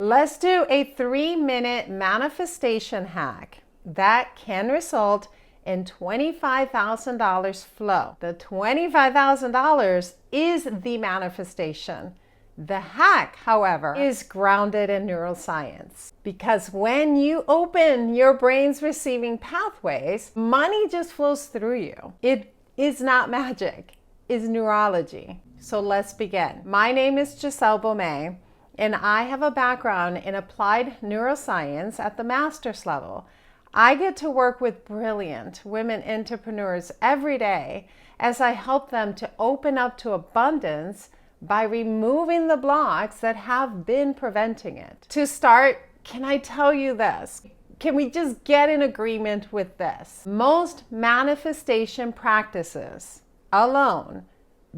Let's do a 3-minute manifestation hack that can result in $25,000 flow. The $25,000 is the manifestation. The hack, however, is grounded in neuroscience, because when you open your brain's receiving pathways, money just flows through you. It is not magic, it's neurology. So let's begin. My name is Giselle Baumet, and I have a background in applied neuroscience at the master's level. I get to work with brilliant women entrepreneurs every day as I help them to open up to abundance by removing the blocks that have been preventing it. To start, can I tell you this? Can we just get in agreement with this? Most manifestation practices alone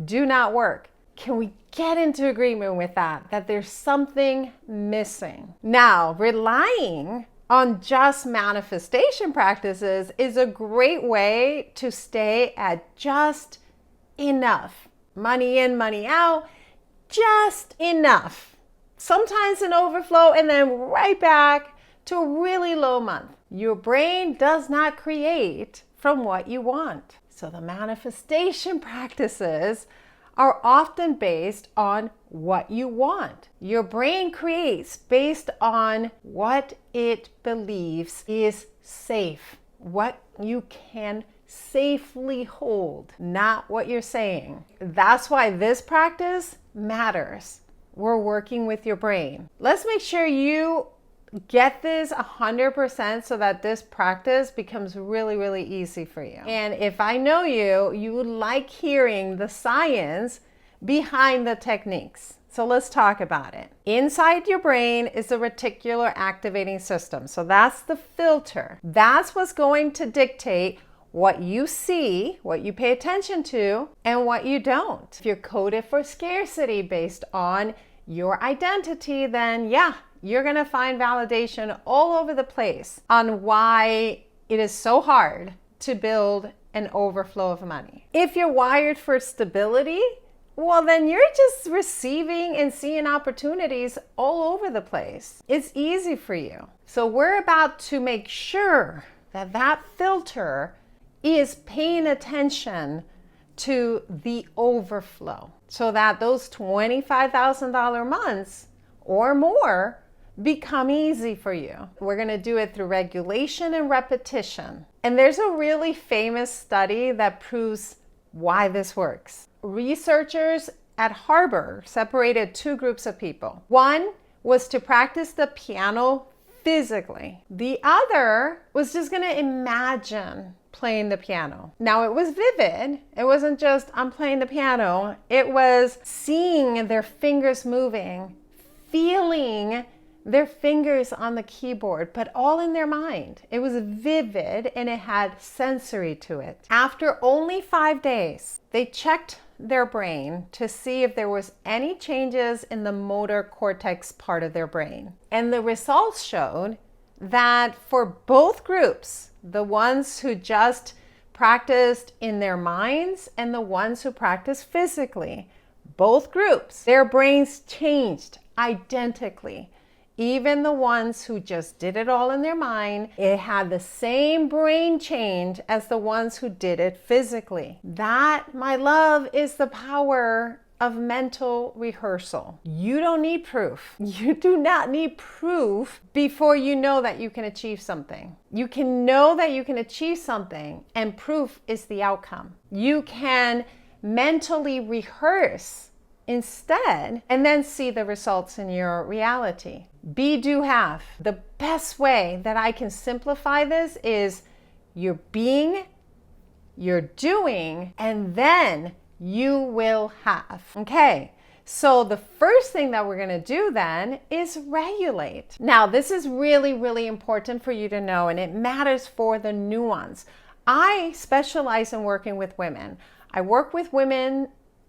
do not work. Can we get into agreement with that there's something missing? Now, relying on just manifestation practices is a great way to stay at just enough. Money in, money out, just enough. Sometimes an overflow and then right back to a really low month. Your brain does not create from what you want. So the manifestation practices are often based on what you want. Your brain creates based on what it believes is safe, what you can safely hold, not what you're saying. That's why this practice matters. We're working with your brain. Let's make sure you get this 100% so that this practice becomes really, really easy for you. And if I know you, you would like hearing the science behind the techniques. So let's talk about it. Inside your brain is the reticular activating system. So that's the filter. That's what's going to dictate what you see, what you pay attention to, and what you don't. If you're coded for scarcity based on your identity, then yeah, you're gonna find validation all over the place on why it is so hard to build an overflow of money. If you're wired for stability, well, then you're just receiving and seeing opportunities all over the place. It's easy for you. So we're about to make sure that that filter is paying attention to the overflow so that those $25,000 months or more become easy for you. We're going to do it through regulation and repetition. And there's a really famous study that proves why this works. Researchers at Harvard separated two groups of people. One was to practice the piano physically. The other was just going to imagine playing the piano. Now, it was vivid. It wasn't just, I'm playing the piano. It was seeing their fingers moving, feeling their fingers on the keyboard, but all in their mind. It was vivid and it had sensory to it. After only 5 days, they checked their brain to see if there was any changes in the motor cortex part of their brain. And the results showed that for both groups, the ones who just practiced in their minds and the ones who practiced physically, both groups, their brains changed identically. Even the ones who just did it all in their mind, it had the same brain change as the ones who did it physically. That, my love, is the power of mental rehearsal. You don't need proof. You do not need proof before you know that you can achieve something. You can know that you can achieve something, and proof is the outcome. You can mentally rehearse instead and then see the results in your reality. Be, do, have. The best way that I can simplify this is you're being, you're doing, and then you will have. Okay, so the first thing that we're going to do then is regulate. Now, this is really, really important for you to know, and it matters for the nuance. I specialize in working with women. I work with women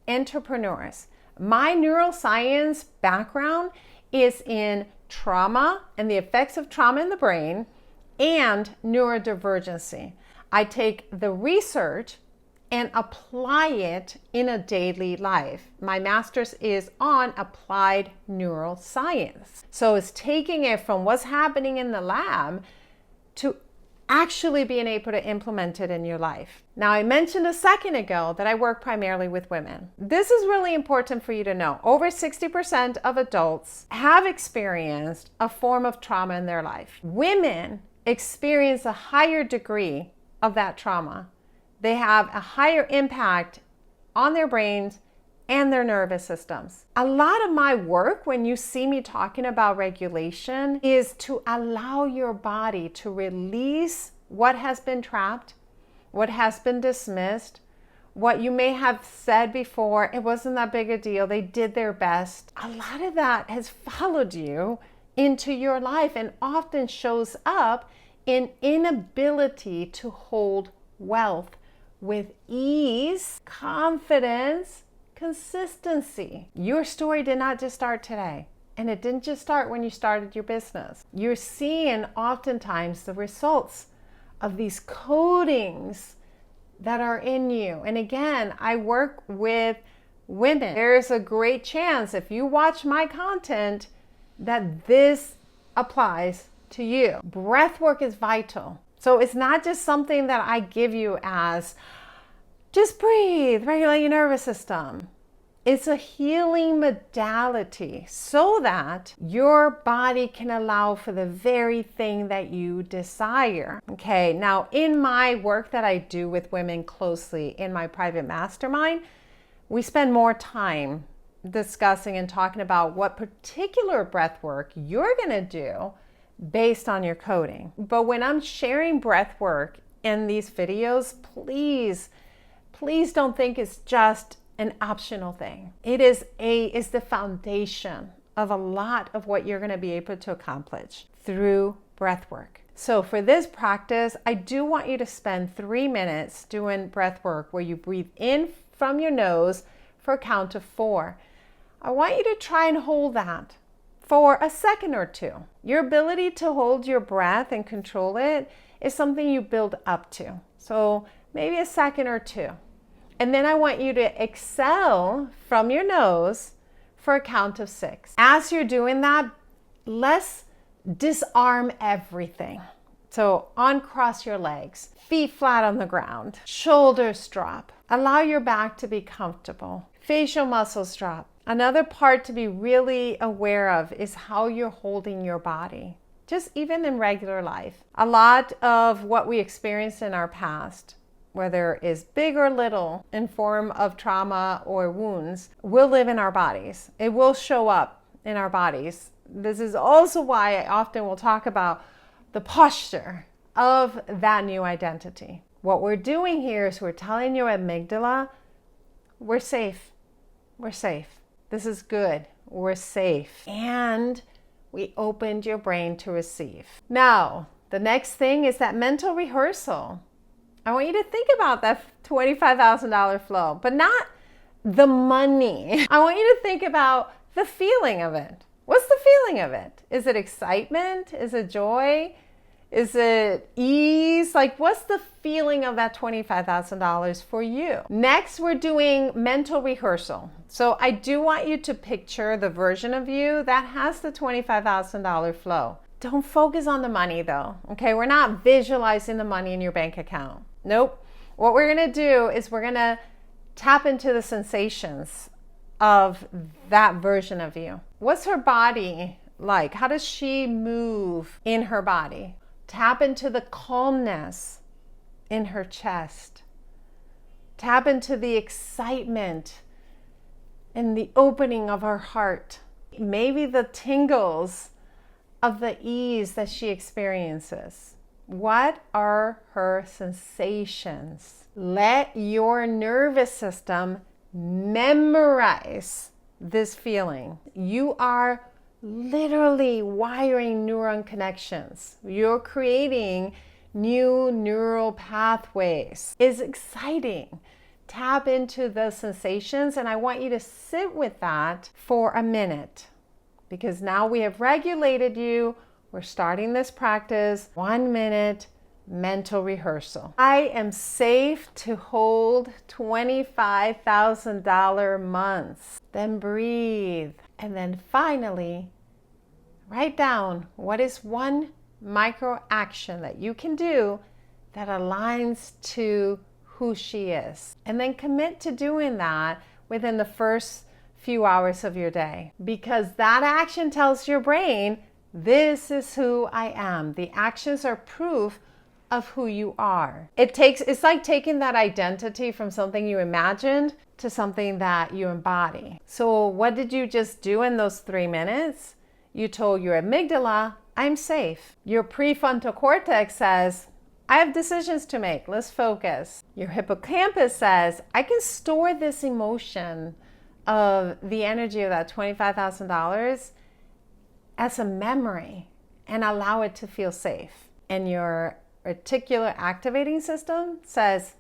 entrepreneurs. My neuroscience background is in trauma and the effects of trauma in the brain and neurodivergency. I take the research and apply it in a daily life. My master's is on applied neuroscience. So it's taking it from what's happening in the lab to actually being able to implement it in your life. Now, I mentioned a second ago that I work primarily with women. This is really important for you to know. Over 60% of adults have experienced a form of trauma in their life. Women experience a higher degree of that trauma. They have a higher impact on their brains and their nervous systems. A lot of my work, when you see me talking about regulation, is to allow your body to release what has been trapped, what has been dismissed, what you may have said before, it wasn't that big a deal, they did their best. A lot of that has followed you into your life and often shows up in inability to hold wealth with ease, confidence, consistency. Your story did not just start today, and it didn't just start when you started your business. You're seeing oftentimes the results of these codings that are in you. And again, I work with women. There's a great chance if you watch my content that this applies to you. Breath work is vital. So it's not just something that I give you as just breathe, regulate your nervous system. It's a healing modality so that your body can allow for the very thing that you desire. Okay, now in my work that I do with women closely in my private mastermind, we spend more time discussing and talking about what particular breath work you're gonna do based on your coding. But when I'm sharing breath work in these videos, please don't think it's just an optional thing. It is the foundation of a lot of what you're going to be able to accomplish through breath work. So for this practice, I do want you to spend 3 minutes doing breath work where you breathe in from your nose for a count of 4. I want you to try and hold that for a second or two. Your ability to hold your breath and control it is something you build up to. So maybe a second or two. And then I want you to exhale from your nose for a count of 6. As you're doing that, let's disarm everything. So uncross your legs, feet flat on the ground, shoulders drop. Allow your back to be comfortable. Facial muscles drop. Another part to be really aware of is how you're holding your body, just even in regular life. A lot of what we experienced in our past, whether it is big or little in form of trauma or wounds, will live in our bodies. It will show up in our bodies. This is also why I often will talk about the posture of that new identity. What we're doing here is we're telling your amygdala, we're safe. We're safe. This is good. We're safe. And we opened your brain to receive. Now, the next thing is that mental rehearsal. I want you to think about that $25,000 flow, but not the money. I want you to think about the feeling of it. What's the feeling of it? Is it excitement? Is it joy? Is it ease? Like, what's the feeling of that $25,000 for you? Next, we're doing mental rehearsal. So I do want you to picture the version of you that has the $25,000 flow. Don't focus on the money though, okay? We're not visualizing the money in your bank account. Nope. What we're gonna do is we're gonna tap into the sensations of that version of you. What's her body like? How does she move in her body? Tap into the calmness in her chest. Tap into the excitement and the opening of her heart. Maybe the tingles of the ease that she experiences. What are her sensations? Let your nervous system memorize this feeling. You are literally wiring neuron connections. You're creating new neural pathways. It's exciting. Tap into the sensations, and I want you to sit with that for a minute, because now we have regulated you. We're starting this practice. 1 minute mental rehearsal. I am safe to hold $25,000 months. Then breathe. And then finally, write down what is one micro action that you can do that aligns to who she is. And then commit to doing that within the first few hours of your day. Because that action tells your brain, this is who I am. The actions are proof of who you are. It's like taking that identity from something you imagined to something that you embody. So what did you just do in those 3 minutes? You told your amygdala, I'm safe. Your prefrontal cortex says, I have decisions to make. Let's focus. Your hippocampus says, I can store this emotion of the energy of that $25,000 as a memory and allow it to feel safe. And your reticular activating system says,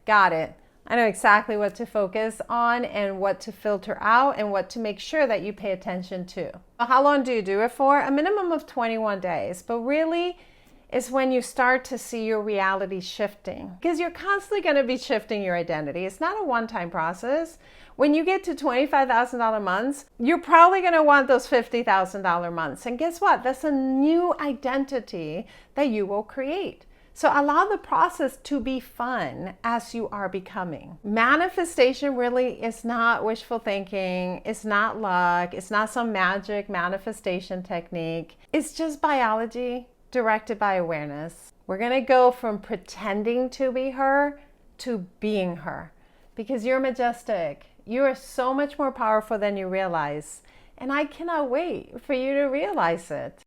got it. I know exactly what to focus on and what to filter out and what to make sure that you pay attention to. How long do you do it for? A minimum of 21 days. But really, it's when you start to see your reality shifting. Because you're constantly going to be shifting your identity. It's not a one-time process. When you get to $25,000 months, you're probably going to want those $50,000 months. And guess what? That's a new identity that you will create. So allow the process to be fun as you are becoming. Manifestation really is not wishful thinking. It's not luck. It's not some magic manifestation technique. It's just biology directed by awareness. We're going to go from pretending to be her to being her, because you're majestic. You are so much more powerful than you realize. And I cannot wait for you to realize it.